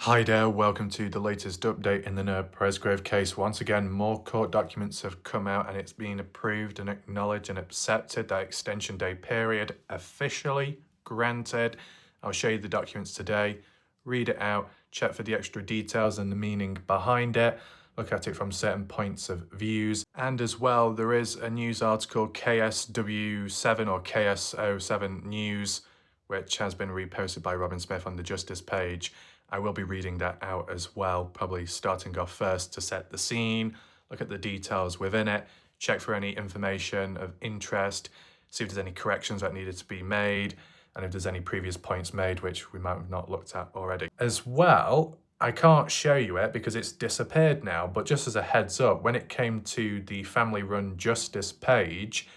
Hi there, welcome to the latest update in the Presgrove case. Once again, more court documents have come out and it's been approved and acknowledged and accepted. That extension day period officially granted. I'll show you the documents today, read it out, check for the extra details and the meaning behind it, look at it from certain points of views. And as well, there is a news article, KSW7 or KSO7 News, which has been reposted by Robin Smith on the Justice page. I will be reading that out as well, probably starting off first to set the scene, look at the details within it, check for any information of interest, see if there's any corrections that needed to be made, and if there's any previous points made which we might have not looked at already. As well, I can't show you it because it's disappeared now, but just as a heads up, when it came to the Family Run Justice page,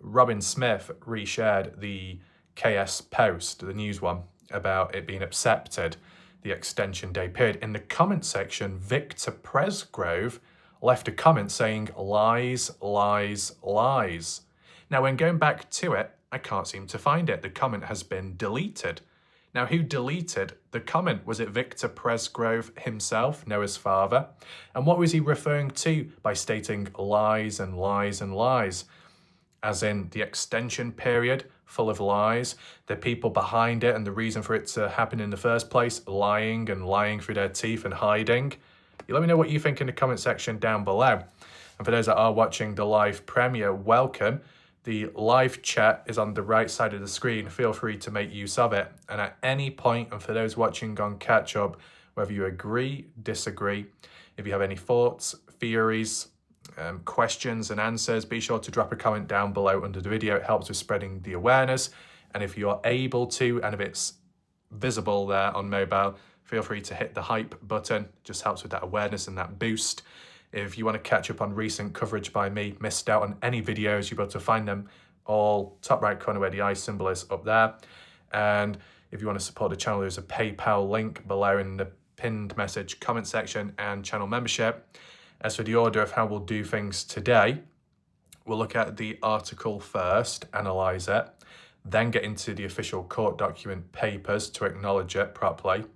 Robin Smith reshared the KS post, the news one, about it being accepted, the extension day period. In the comment section, Victor Presgrove left a comment saying lies, lies, lies. Now, when going back to it, I can't seem to find it. The comment has been deleted. Now, who deleted the comment? Was it Victor Presgrove himself, Noah's father? And what was he referring to by stating lies and lies and lies? As in the extension period, full of lies, the people behind it and the reason for it to happen in the first place, lying and lying through their teeth and hiding. You let me know what you think in the comment section down below. And for those that are watching the live premiere, welcome. The live chat is on the right side of the screen. Feel free to make use of it. And at any point, and for those watching on catch up, whether you agree, disagree, if you have any thoughts, theories, questions and answers, be sure to drop a comment down below under the video. It helps with spreading the awareness. And if you're able to, and if it's visible there on mobile, feel free to hit the hype button. It just helps with that awareness and that boost. If you want to catch up on recent coverage by me, missed out on any videos, you'll be able to find them all top right corner where the eye symbol is up there. And if you want to support the channel, there's a PayPal link below in the pinned message comment section and channel membership. As for the order of how we'll do things today, we'll look at the article first, analyse it, then get into the official court document papers to acknowledge it properly.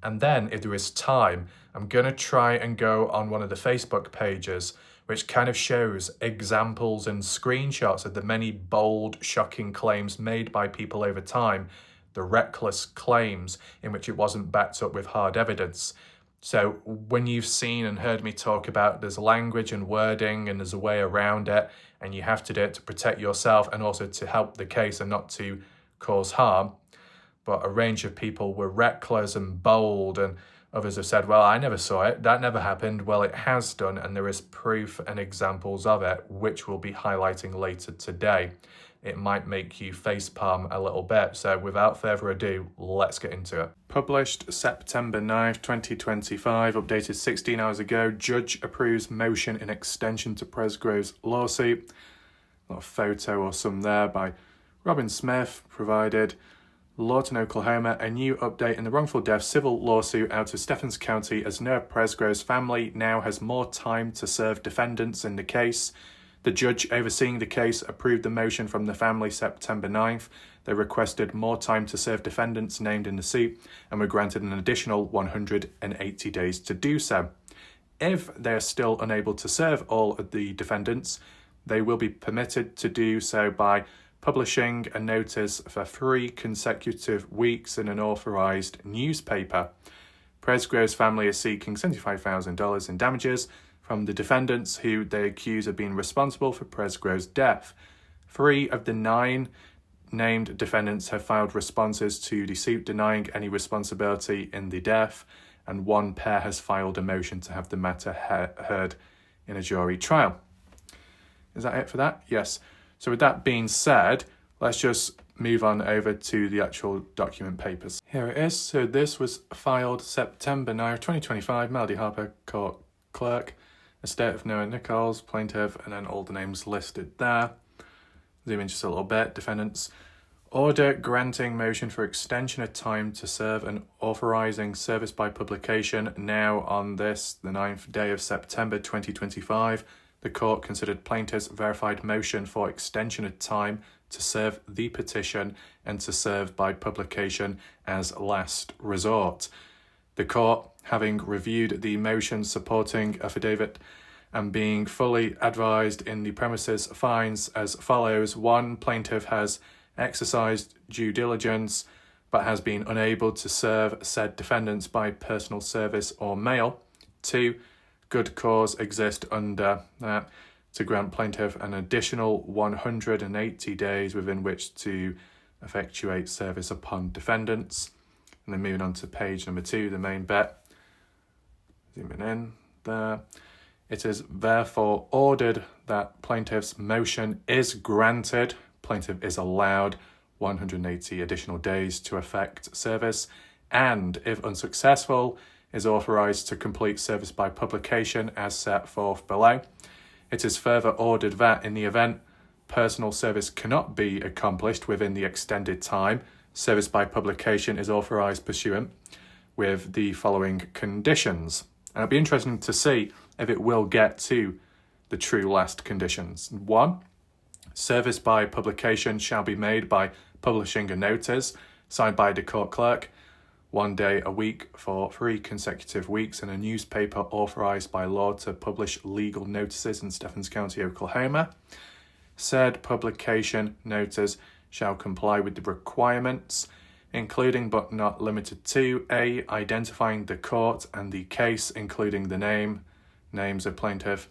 And then, if there is time, I'm going to try and go on one of the Facebook pages, which kind of shows examples and screenshots of the many bold, shocking claims made by people over time, the reckless claims in which it wasn't backed up with hard evidence. So when you've seen and heard me talk about there's language and wording and there's a way around it and you have to do it to protect yourself and also to help the case and not to cause harm. But a range of people were reckless and bold and others have said, well, I never saw it. That never happened. Well, it has done and there is proof and examples of it, which we'll be highlighting later today. It might make you facepalm a little bit. So without further ado, let's get into it. Published September 9th, 2025, updated 16 hours ago. Judge approves motion in extension to Presgrove's lawsuit. A little photo or some there by Robin Smith provided. Lawton, Oklahoma, a new update in the wrongful death civil lawsuit out of Stephens County as Noah Presgrove's family now has more time to serve defendants in the case. The judge overseeing the case approved the motion from the family September 9th. They requested more time to serve defendants named in the suit and were granted an additional 180 days to do so. If they are still unable to serve all of the defendants, they will be permitted to do so by publishing a notice for 3 consecutive weeks in an authorised newspaper. Presgrove's family is seeking $75,000 in damages from the defendants who they accuse of being responsible for Presgrove's death. 3 of the 9 named defendants have filed responses to the suit denying any responsibility in the death, and 1 pair has filed a motion to have the matter heard in a jury trial. Is that it for that? Yes. So with that being said, let's just move on over to the actual document papers. Here it is. So this was filed September 9th, 2025, Melody Harper, Court Clerk, Estate of Noah Nichols, Plaintiff, and then all the names listed there. Zoom in just a little bit. Defendants. Order granting motion for extension of time to serve and authorising service by publication. Now on this, the 9th day of September 2025, the court considered plaintiff's verified motion for extension of time to serve the petition and to serve by publication as last resort. The court, having reviewed the motion supporting affidavit and being fully advised in the premises, finds as follows. 1. Plaintiff has exercised due diligence but has been unable to serve said defendants by personal service or mail. 2. Good cause exists under that to grant plaintiff an additional 180 days within which to effectuate service upon defendants. And then moving on to page number 2, the main bit. Zooming in there. It is therefore ordered that plaintiff's motion is granted. Plaintiff is allowed 180 additional days to effect service, and if unsuccessful, is authorised to complete service by publication as set forth below. It is further ordered that in the event personal service cannot be accomplished within the extended time, service by publication is authorised pursuant with the following conditions. And it'll be interesting to see if it will get to the true last conditions. 1. Service by publication shall be made by publishing a notice signed by the court clerk 1 day a week for 3 consecutive weeks in a newspaper authorised by law to publish legal notices in Stephens County, Oklahoma. Said publication notice shall comply with the requirements, including but not limited to A. Identifying the court and the case, including the names of plaintiff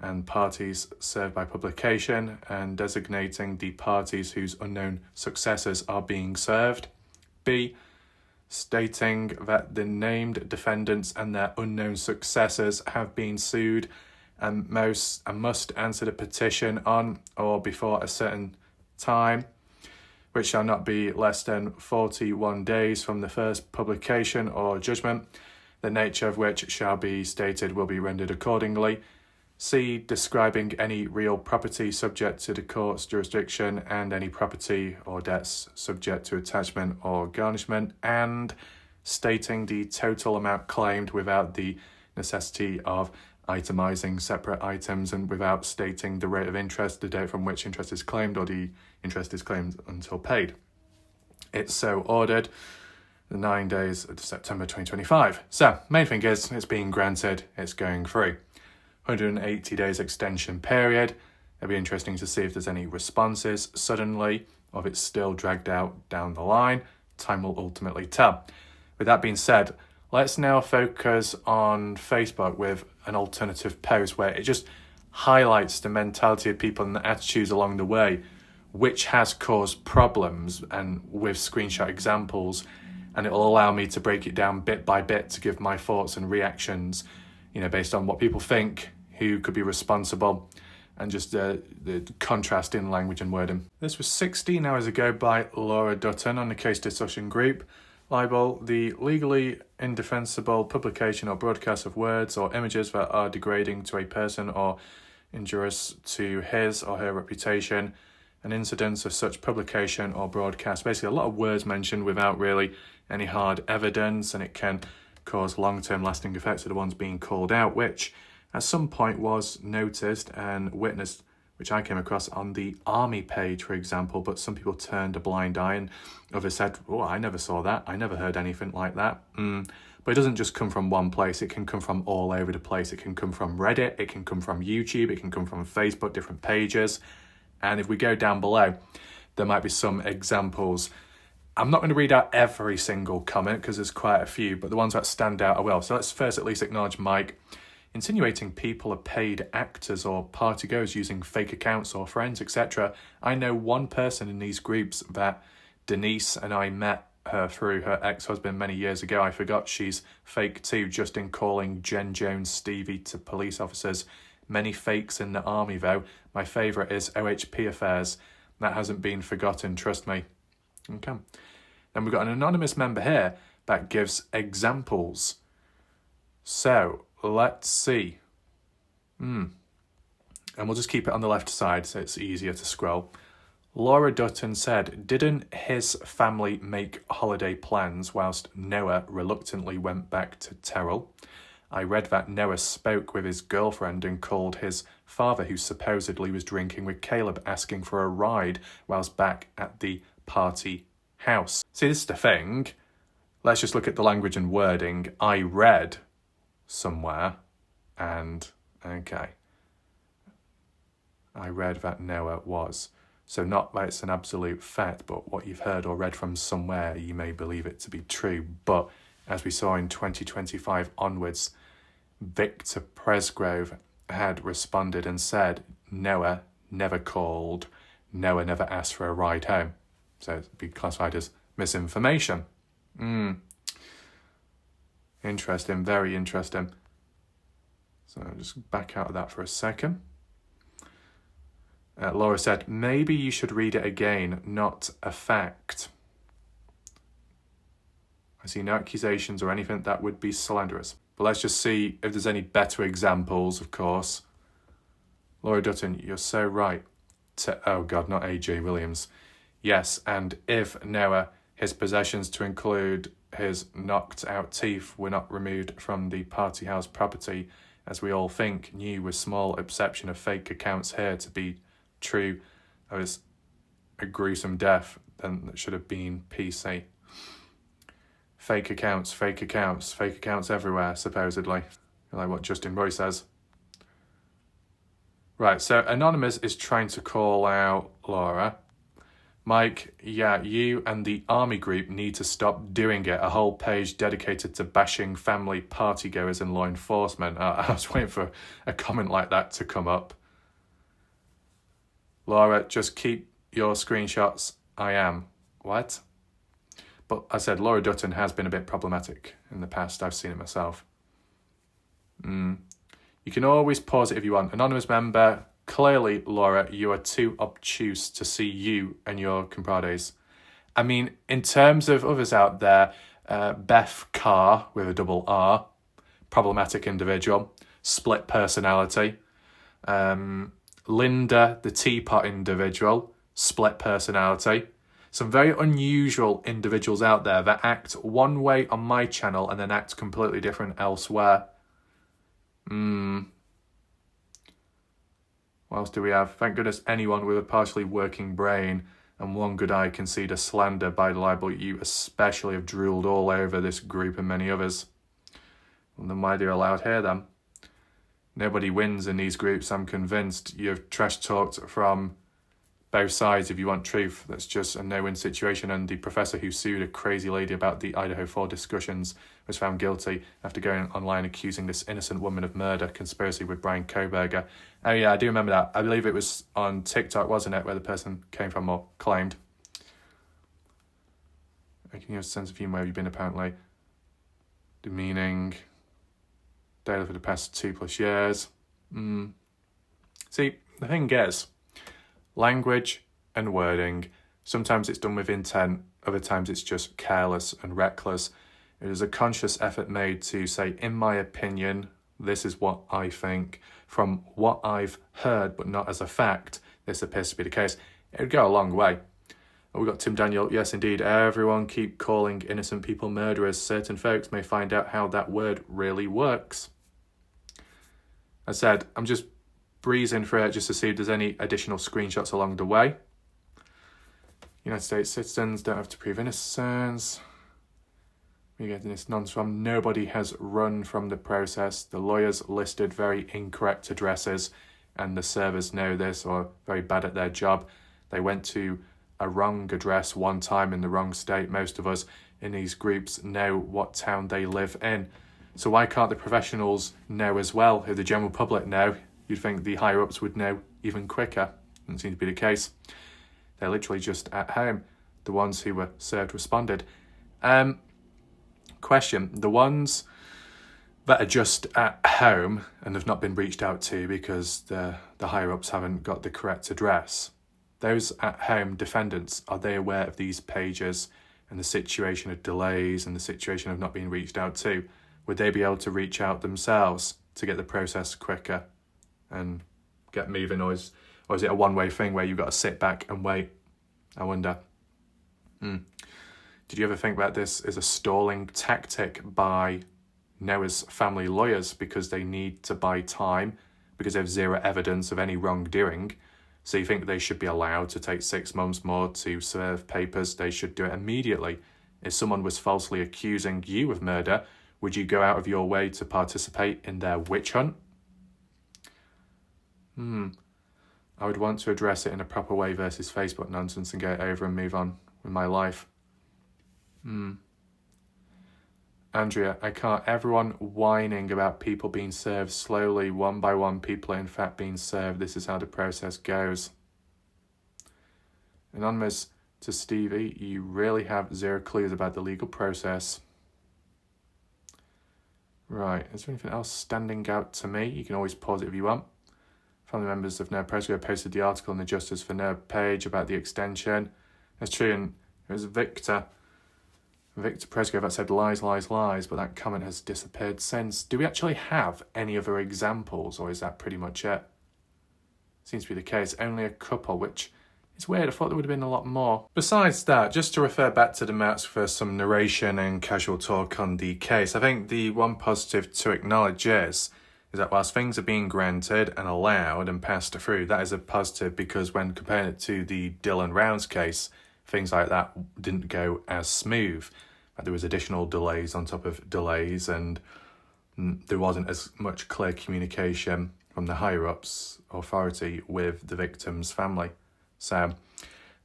and parties served by publication, and designating the parties whose unknown successors are being served. B. Stating that the named defendants and their unknown successors have been sued and must answer the petition on or before a certain time, which shall not be less than 41 days from the first publication or judgment, the nature of which shall be stated will be rendered accordingly. C. Describing any real property subject to the court's jurisdiction and any property or debts subject to attachment or garnishment, and stating the total amount claimed without the necessity of itemising separate items and without stating the rate of interest, the date from which interest is claimed, or the interest is claimed until paid. It's so ordered. The 9 days of September 2025. So, main thing is, it's being granted, it's going through. 180 days extension period. It'll be interesting to see if there's any responses suddenly, or if it's still dragged out down the line. Time will ultimately tell. With that being said, let's now focus on Facebook with an alternative post where it just highlights the mentality of people and the attitudes along the way, which has caused problems, and with screenshot examples, and it will allow me to break it down bit by bit to give my thoughts and reactions, based on what people think, who could be responsible, and just the contrast in language and wording. This was 16 hours ago by Laura Dutton on the case discussion group. Libel, the legally indefensible publication or broadcast of words or images that are degrading to a person or injurious to his or her reputation. An incidence of such publication or broadcast. Basically, a lot of words mentioned without really any hard evidence, and it can cause long-term lasting effects to the ones being called out, which at some point was noticed and witnessed, which I came across on the Army page, for example, but some people turned a blind eye and others said, oh, I never saw that, I never heard anything like that. But it doesn't just come from one place, it can come from all over the place. It can come from Reddit, it can come from YouTube, it can come from Facebook, different pages. And if we go down below, there might be some examples. I'm not going to read out every single comment because there's quite a few, but the ones that stand out I will. So let's first at least acknowledge Mike. Insinuating people are paid actors or partygoers using fake accounts or friends, etc. I know one person in these groups that Denise and I met her through her ex-husband many years ago. I forgot she's fake too, just in calling Jen Jones Stevie to police officers. Many fakes in the army though. My favourite is OHP affairs. That hasn't been forgotten, trust me. Okay. Then we've got an anonymous member here that gives examples. So, let's see. And we'll just keep it on the left side so it's easier to scroll. Laura Dutton said, didn't his family make holiday plans whilst Noah reluctantly went back to Terrell? I read that Noah spoke with his girlfriend and called his father, who supposedly was drinking with Caleb, asking for a ride whilst back at the party house. See, this is the thing. let's just look at the language and wording. I read somewhere, and okay, I read that Noah was. So not that it's an absolute fact, but what you've heard or read from somewhere, you may believe it to be true. But as we saw in 2025 onwards, Victor Presgrove had responded and said Noah never called, Noah never asked for a ride home. So it'd be classified as misinformation. Interesting, very interesting. So I'll just back out of that for a second. Laura said, maybe you should read it again, not a fact. I see no accusations or anything that would be slanderous. But let's just see if there's any better examples, of course. Laura Dutton, you're so right. Oh God, not A.J. Williams. Yes, and if Noah, his possessions to include his knocked out teeth were not removed from the party house property, as we all think, new with small exception of fake accounts here to be true, it was a gruesome death, then that should have been PC. Fake accounts everywhere, supposedly. Like what Justin Roy says. Right, so Anonymous is trying to call out Laura. Mike, yeah, you and the army group need to stop doing it. A whole page dedicated to bashing family partygoers and law enforcement. I was waiting for a comment like that to come up. Laura, just keep your screenshots. I am. What? But I said Laura Dutton has been a bit problematic in the past. I've seen it myself. You can always pause it if you want. Anonymous member, clearly, Laura, you are too obtuse to see you and your compadres. I mean, in terms of others out there, Beth Carr with a double R, problematic individual, split personality. Linda, the teapot individual, split personality. Some very unusual individuals out there that act one way on my channel and then act completely different elsewhere. What else do we have? Thank goodness anyone with a partially working brain and one good eye can see the slander by the libel. You especially have drooled all over this group and many others. Well, then why are they allowed here then? Nobody wins in these groups, I'm convinced. You've trash talked from both sides if you want truth. That's just a no-win situation. And the professor who sued a crazy lady about the Idaho 4 discussions was found guilty after going online accusing this innocent woman of murder, conspiracy with Brian Koberger. Oh yeah, I do remember that. I believe it was on TikTok, wasn't it, where the person came from or claimed. Can you have a sense of humour? Have you been apparently demeaning daily for the past 2+ years? See, the thing is, language and wording, sometimes it's done with intent, other times it's just careless and reckless. It is a conscious effort made to say, in my opinion, this is what I think. From what I've heard, but not as a fact, this appears to be the case. It would go a long way. We've got Tim Daniel. Yes, indeed. Everyone keep calling innocent people murderers. Certain folks may find out how that word really works. I said, I'm just breezing through it just to see if there's any additional screenshots along the way. United States citizens don't have to prove innocence. We're getting this nonsense from. Nobody has run from the process. The lawyers listed very incorrect addresses, and the servers know this or are very bad at their job. They went to a wrong address one time in the wrong state. Most of us in these groups know what town they live in. So why can't the professionals know as well? If the general public know, you'd think the higher-ups would know even quicker. Doesn't seem to be the case. They're literally just at home. The ones who were served responded. Question, the ones that are just at home and have not been reached out to because the higher-ups haven't got the correct address, those at home defendants, are they aware of these pages and the situation of delays and the situation of not being reached out to? Would they be able to reach out themselves to get the process quicker and get moving, or is it a one-way thing where you've got to sit back and wait? I wonder. Did you ever think about this as a stalling tactic by Noah's family lawyers because they need to buy time because they have zero evidence of any wrongdoing? So you think they should be allowed to take 6 months more to serve papers? They should do it immediately If someone was falsely accusing you of murder, would you go out of your way to participate in their witch hunt? I would want to address it in a proper way versus Facebook nonsense and get it over and move on with my life. Andrea, I can't. Everyone whining about people being served slowly, one by one, people are in fact being served. This is how the process goes. Anonymous to Stevie, you really have zero clues about the legal process. Right, is there anything else standing out to me? You can always pause it if you want. Family members of Noah Presgrave posted the article on the Justice for Noah page about the extension. That's true, and it was Victor Presgrave that said lies, lies, lies, but that comment has disappeared since. Do we actually have any other examples, or is that pretty much it? Seems to be the case. Only a couple, which is weird. I thought there would have been a lot more. Besides that, just to refer back to the maps for some narration and casual talk on the case, I think the one positive to acknowledge is that whilst things are being granted and allowed and passed through, that is a positive, because when comparing it to the Dylan Rounds case, things like that didn't go as smooth. There was additional delays on top of delays, and there wasn't as much clear communication from the higher-ups authority with the victim's family. So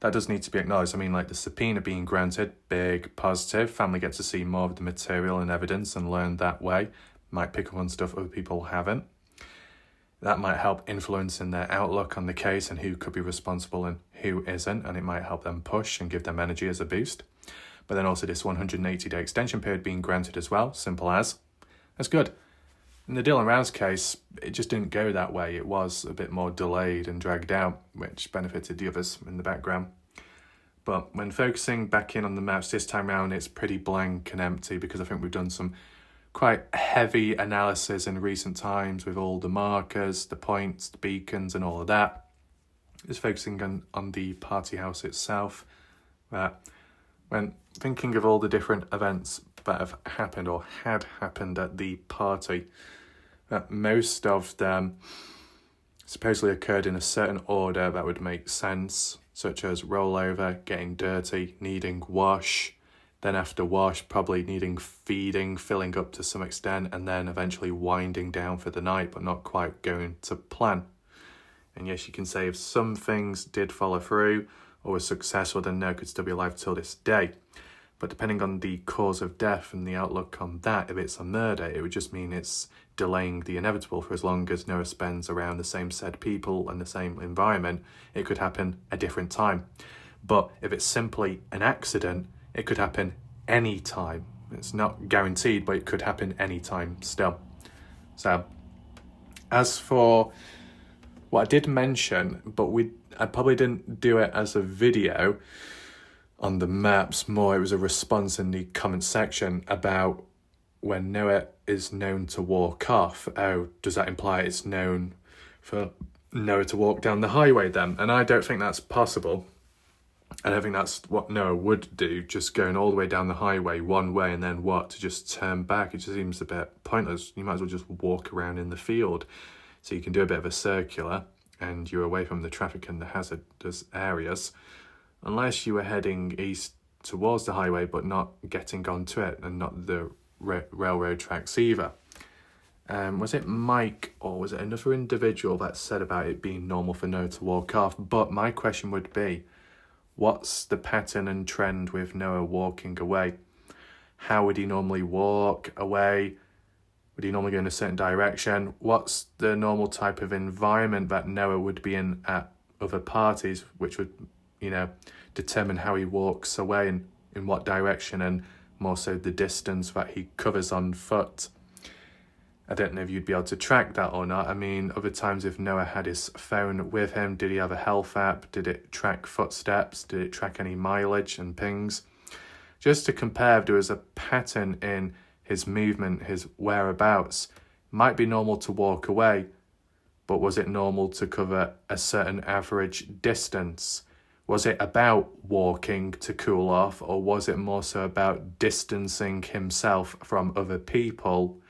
that does need to be acknowledged. I mean, like the subpoena being granted, big positive. Family get to see more of the material and evidence and learn that way. Might pick up on stuff other people haven't. That might help influence in their outlook on the case and who could be responsible and who isn't, and it might help them push and give them energy as a boost. But then also this 180-day extension period being granted as well, simple as. That's good. In the Dylan Rounds case, it just didn't go that way. It was a bit more delayed and dragged out, which benefited the others in the background. But when focusing back in on the maps this time round, it's pretty blank and empty, because I think we've done some quite heavy analysis in recent times with all the markers, the points, the beacons and all of that. Just focusing on the party house itself. When thinking of all the different events that have happened or had happened at the party, most of them supposedly occurred in a certain order that would make sense, such as rollover, getting dirty, needing wash, then after wash, probably needing feeding, filling up to some extent, and then eventually winding down for the night, but not quite going to plan. And yes, you can say if some things did follow through or were successful, then Noah could still be alive till this day. But depending on the cause of death and the outlook on that, if it's a murder, it would just mean it's delaying the inevitable for as long as Noah spends around the same said people and the same environment. It could happen a different time. But if it's simply an accident, it could happen any time. It's not guaranteed, but it could happen any time still. So, as for what I did mention, but I probably didn't do it as a video on the maps, more it was a response in the comment section about when Noah is known to walk off. Oh, does that imply it's known for Noah to walk down the highway then? And I don't think that's possible. I don't think that's what Noah would do, just going all the way down the highway one way and then what, to just turn back. It just seems a bit pointless. You might as well just walk around in the field. So you can do a bit of a circular and you're away from the traffic and the hazardous areas, unless you were heading east towards the highway but not getting onto it and not the railroad tracks either. Was it Mike or was it another individual that said about it being normal for Noah to walk off? But my question would be, what's the pattern and trend with Noah walking away? How would he normally walk away? Would he normally go in a certain direction? What's the normal type of environment that Noah would be in at other parties, which would, determine how he walks away and in what direction, and more so the distance that he covers on foot? I don't know if you'd be able to track that or not. I mean, other times if Noah had his phone with him, did he have a health app? Did it track footsteps? Did it track any mileage and pings? Just to compare, if there was a pattern in his movement, his whereabouts, might be normal to walk away, but was it normal to cover a certain average distance? Was it about walking to cool off, or was it more so about distancing himself from other people,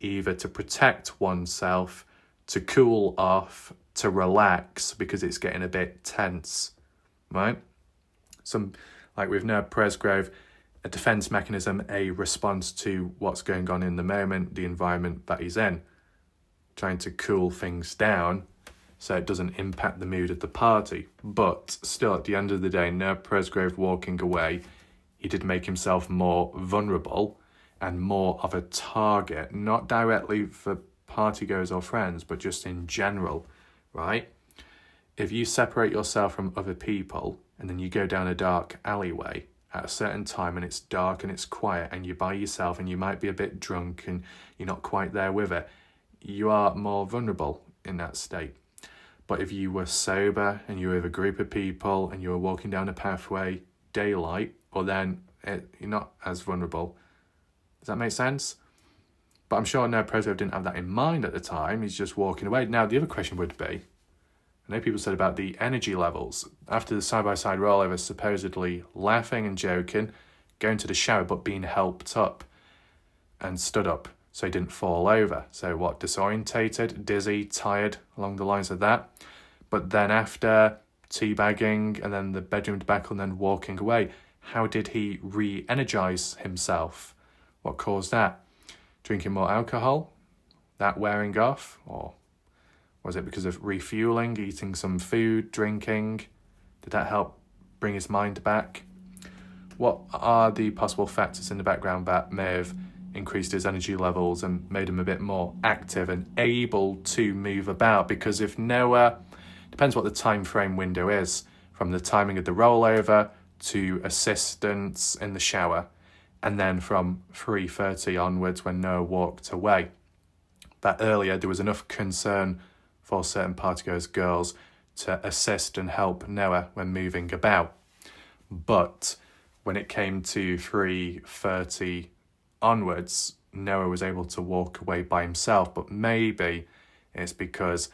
either to protect oneself, to cool off, to relax, because it's getting a bit tense, right? Like with Noah Presgrave, a defense mechanism, a response to what's going on in the moment, the environment that he's in, trying to cool things down so it doesn't impact the mood of the party. But still, at the end of the day, Noah Presgrave walking away, he did make himself more vulnerable and more of a target, not directly for partygoers or friends, but just in general, right? If you separate yourself from other people and then you go down a dark alleyway at a certain time and it's dark and it's quiet and you're by yourself and you might be a bit drunk and you're not quite there with it, you are more vulnerable in that state. But if you were sober and you were with a group of people and you were walking down a pathway, daylight, well then you're not as vulnerable. Does that make sense? But I'm sure Noah Presgrave didn't have that in mind at the time. He's just walking away. Now, the other question would be, I know people said about the energy levels. After the side-by-side rollover, supposedly laughing and joking, going to the shower, but being helped up and stood up so he didn't fall over. So what, disorientated, dizzy, tired, along the lines of that. But then after teabagging and then the bedroom debacle and then walking away, how did he re-energize himself? What caused that? Drinking more alcohol? That wearing off? Or was it because of refueling, eating some food, drinking? Did that help bring his mind back? What are the possible factors in the background that may have increased his energy levels and made him a bit more active and able to move about? Because if Noah, depends what the time frame window is, from the timing of the rollover to assistance in the shower, and then from 3:30 onwards when Noah walked away. That earlier there was enough concern for certain partygoers, girls, to assist and help Noah when moving about. But when it came to 3:30 onwards, Noah was able to walk away by himself. But maybe it's because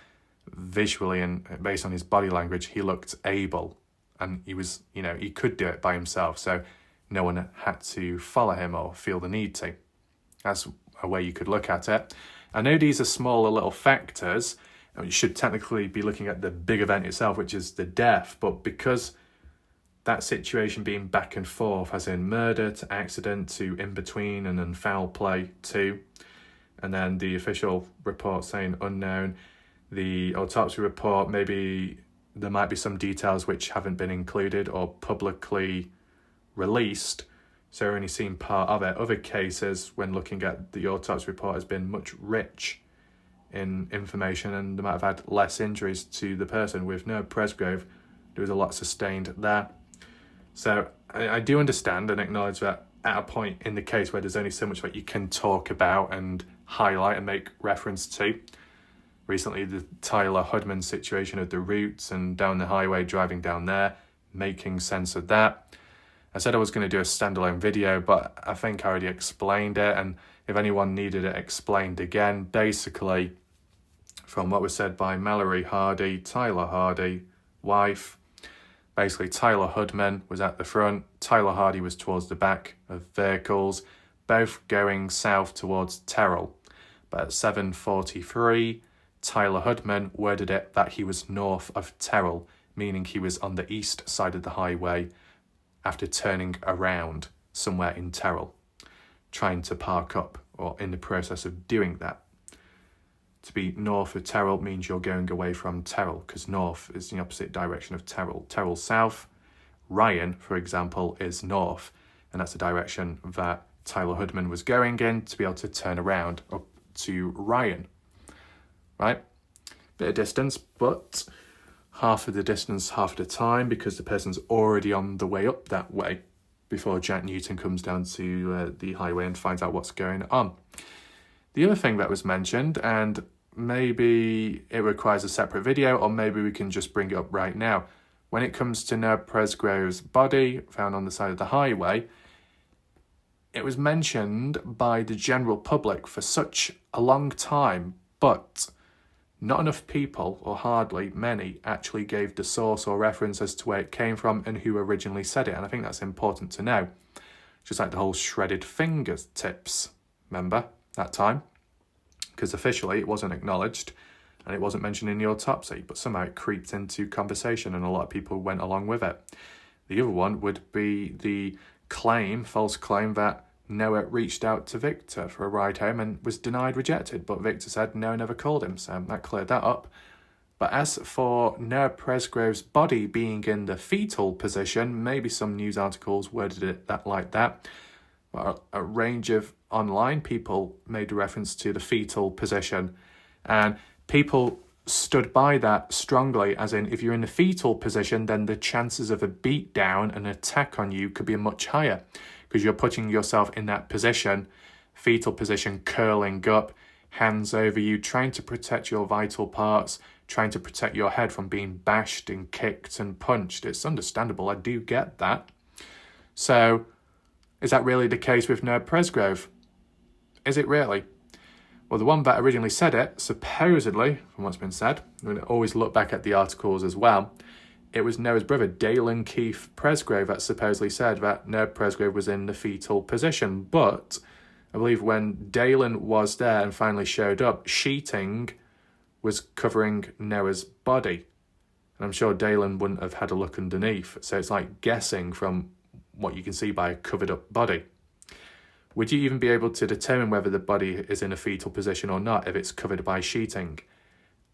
visually and based on his body language, he looked able and he was, he could do it by himself. So no one had to follow him or feel the need to. That's a way you could look at it. I know these are smaller little factors, and you should technically be looking at the big event itself, which is the death. But because that situation being back and forth, as in murder to accident to in between and then foul play to, and then the official report saying unknown, the autopsy report, maybe there might be some details which haven't been included or publicly released, so we're only seeing part of it. Other cases, when looking at the autopsy report, has been much rich in information and they might have had less injuries to the person. With Noah Presgrave, there was a lot sustained there. So I do understand and acknowledge that at a point in the case where there's only so much that you can talk about and highlight and make reference to. Recently, the Tyler Hudman situation of the routes and down the highway, driving down there, making sense of that. I said I was going to do a standalone video, but I think I already explained it. And if anyone needed it explained again, basically, from what was said by Mallory Hardy, Tyler Hardy, wife, basically Tyler Hudman was at the front, Tyler Hardy was towards the back of vehicles, both going south towards Terrell. But at 7:43, Tyler Hudman worded it that he was north of Terrell, meaning he was on the east side of the highway after turning around somewhere in Terrell, trying to park up or in the process of doing that. To be north of Terrell means you're going away from Terrell, because north is the opposite direction of Terrell. Terrell south, Ryan, for example, is north, and that's the direction that Tyler Hudman was going in to be able to turn around up to Ryan, right? Bit of distance, but half of the distance, half of the time, because the person's already on the way up that way before Jack Newton comes down to the highway and finds out what's going on. The other thing that was mentioned, and maybe it requires a separate video, or maybe we can just bring it up right now. When it comes to Noah Presgrave's body found on the side of the highway, it was mentioned by the general public for such a long time, but not enough people, or hardly many, actually gave the source or reference as to where it came from and who originally said it. And I think that's important to know. Just like the whole shredded fingertips, remember, that time? Because officially it wasn't acknowledged and it wasn't mentioned in the autopsy, but somehow it creeped into conversation and a lot of people went along with it. The other one would be the false claim that Noah reached out to Victor for a ride home and was rejected, but Victor said Noah never called him, so that cleared that up. But as for Noah Presgrove's body being in the fetal position, maybe some news articles worded it like that, but a range of online people made a reference to the fetal position, and people stood by that strongly, as in if you're in the fetal position, then the chances of a beat down and attack on you could be much higher, because you're putting yourself in that position, fetal position, curling up, hands over you, trying to protect your vital parts, trying to protect your head from being bashed and kicked and punched. It's understandable, I do get that. So, is that really the case with Noah Presgrove? Is it really? Well, the one that originally said it, supposedly, from what's been said, I'm going to always look back at the articles as well, it was Noah's brother, Dalen Keith Presgrove, that supposedly said that Noah Presgrove was in the fetal position. But I believe when Dalen was there and finally showed up, sheeting was covering Noah's body. And I'm sure Dalen wouldn't have had a look underneath. So it's like guessing from what you can see by a covered up body. Would you even be able to determine whether the body is in a fetal position or not if it's covered by sheeting?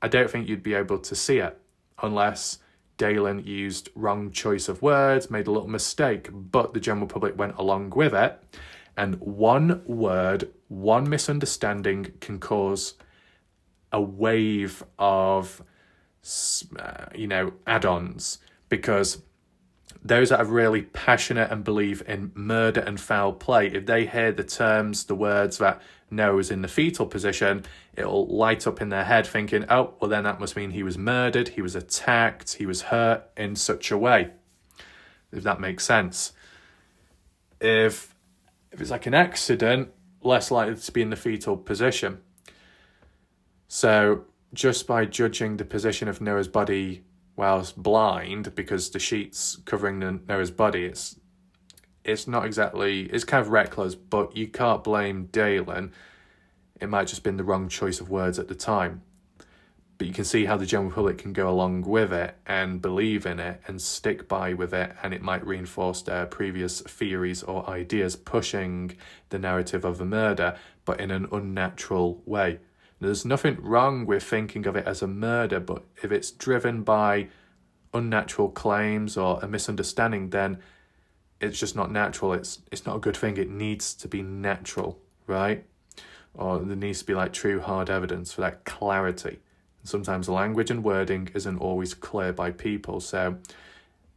I don't think you'd be able to see it unless Dalen used wrong choice of words, made a little mistake, but the general public went along with it. And one word, one misunderstanding can cause a wave of, add-ons, because those that are really passionate and believe in murder and foul play, if they hear the terms, the words that Noah was in the fetal position, it'll light up in their head thinking, oh, well then that must mean he was murdered, he was attacked, he was hurt in such a way, if that makes sense. If it's like an accident, less likely to be in the fetal position. So just by judging the position of Noah's body whilst blind, because the sheet's covering Noah's body, it's not exactly, it's kind of reckless, but you can't blame Dalen. It might just been the wrong choice of words at the time. But you can see how the general public can go along with it and believe in it and stick by with it, and it might reinforce their previous theories or ideas, pushing the narrative of the murder, but in an unnatural way. There's nothing wrong with thinking of it as a murder, but if it's driven by unnatural claims or a misunderstanding, then it's just not natural. It's not a good thing. It needs to be natural, right? Or there needs to be like true hard evidence for that clarity. And sometimes the language and wording isn't always clear by people, so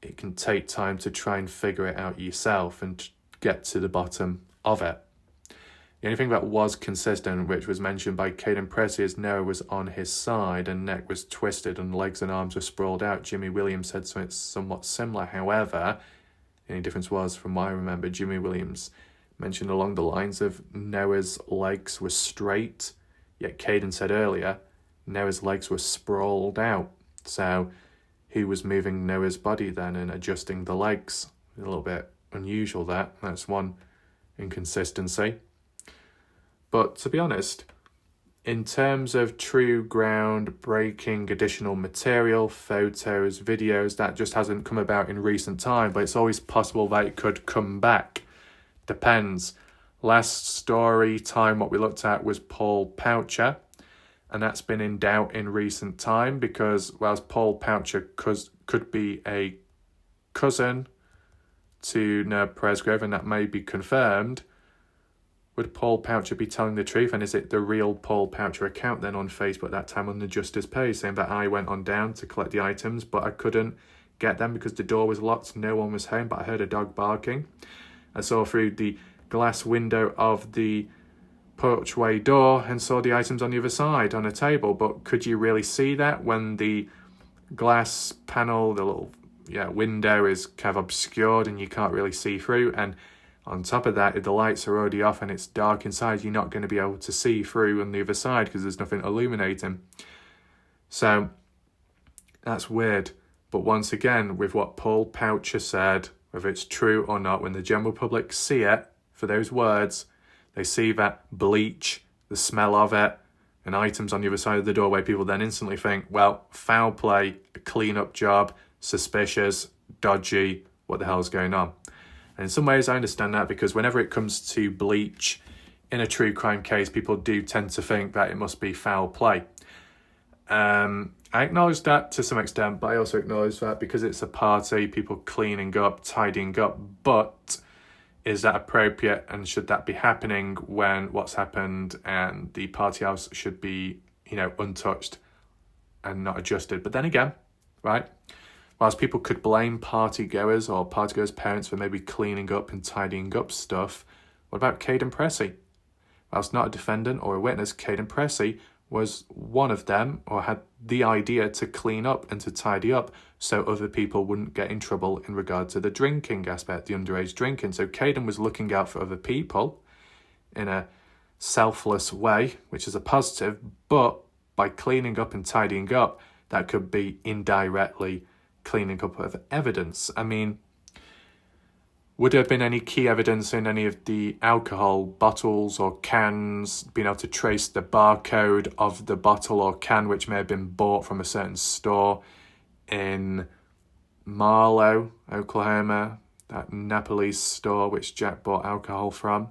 it can take time to try and figure it out yourself and get to the bottom of it. The only thing that was consistent, which was mentioned by Caden Pressey, is Noah was on his side and neck was twisted and legs and arms were sprawled out. Jimmy Williams said something somewhat similar. However, the only difference was, from what I remember, Jimmy Williams mentioned along the lines of Noah's legs were straight, yet Caden said earlier Noah's legs were sprawled out. So who was moving Noah's body then and adjusting the legs? A little bit unusual that. That's one inconsistency. But to be honest, in terms of true ground-breaking additional material, photos, videos, that just hasn't come about in recent time, but it's always possible that it could come back. Depends. Last story time what we looked at was Paul Poucher, and that's been in doubt in recent time because whilst Paul Poucher could be a cousin to Noah Presgrove, and that may be confirmed, would Paul Poucher be telling the truth? And is it the real Paul Poucher account then on Facebook at that time on the Justice page saying that I went on down to collect the items but I couldn't get them because the door was locked, no one was home, but I heard a dog barking. I saw through the glass window of the porchway door and saw the items on the other side on a table, but could you really see that when the glass panel, the little window is kind of obscured and you can't really see through? And on top of that, if the lights are already off and it's dark inside, you're not going to be able to see through on the other side because there's nothing illuminating. So that's weird. But once again, with what Paul Poucher said, whether it's true or not, when the general public see it for those words, they see that bleach, the smell of it, and items on the other side of the doorway, people then instantly think, well, foul play, a clean-up job, suspicious, dodgy, what the hell's going on? And in some ways I understand that, because whenever it comes to bleach in a true crime case, people do tend to think that it must be foul play. I acknowledge that to some extent, but I also acknowledge that because it's a party, people cleaning up, tidying up, but is that appropriate, and should that be happening when what's happened and the party house should be, untouched and not adjusted? But then again, right, whilst people could blame partygoers or partygoers' parents for maybe cleaning up and tidying up stuff, what about Caden Pressey? Whilst not a defendant or a witness, Caden Pressey was one of them, or had the idea to clean up and to tidy up so other people wouldn't get in trouble in regard to the drinking aspect, the underage drinking. So Caden was looking out for other people in a selfless way, which is a positive, but by cleaning up and tidying up, that could be indirectly cleaning up of evidence. I mean, would there have been any key evidence in any of the alcohol bottles or cans, being able to trace the barcode of the bottle or can, which may have been bought from a certain store in Marlow, Oklahoma, that Nepalese store which Jack bought alcohol from,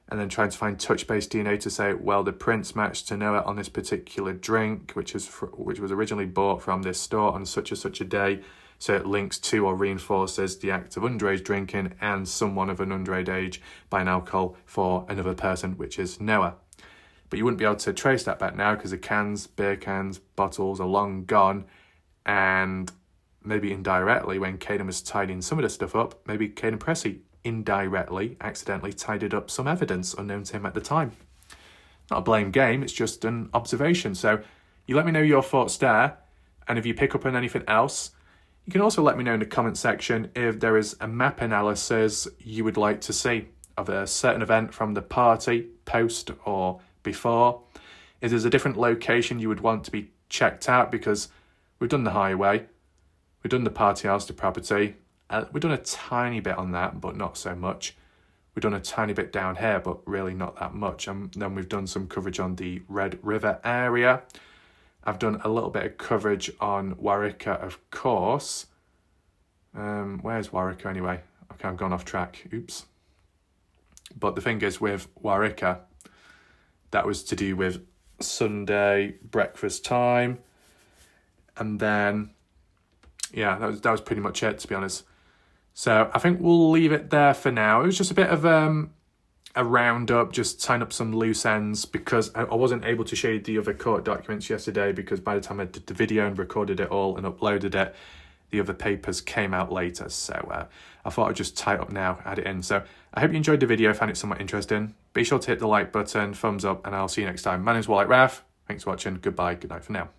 and then trying to find touch-based DNA to say, well, the prints match to Noah on this particular drink, which was originally bought from this store on such and such a day. So it links to or reinforces the act of underage drinking and someone of an underage age buying alcohol for another person, which is Noah. But you wouldn't be able to trace that back now because the cans, beer cans, bottles are long gone. And maybe indirectly, when Caden was tidying some of the stuff up, maybe Caden Pressey indirectly, accidentally tidied up some evidence unknown to him at the time. Not a blame game, it's just an observation. So you let me know your thoughts there. And if you pick up on anything else, you can also let me know in the comment section if there is a map analysis you would like to see of a certain event from the party, post or before. If there's a different location you would want to be checked out, because we've done the highway, we've done the party house, the property. We've done a tiny bit on that, but not so much. We've done a tiny bit down here, but really not that much. And then we've done some coverage on the Red River area. I've done a little bit of coverage on Waurika, of course. Where's Waurika anyway? Okay, I've gone off track. Oops. But the thing is, with Waurika, that was to do with Sunday breakfast time. And then, yeah, that was pretty much it, to be honest. So I think we'll leave it there for now. It was just a bit of a roundup, just tying up some loose ends, because I wasn't able to show you the other court documents yesterday, because by the time I did the video and recorded it all and uploaded it, the other papers came out later. So I thought I'd just tie it up now, add it in. So I hope you enjoyed the video, found it somewhat interesting. Be sure to hit the like button, thumbs up, and I'll see you next time. My name's WarLike Wrath. Thanks for watching. Goodbye. Good night for now.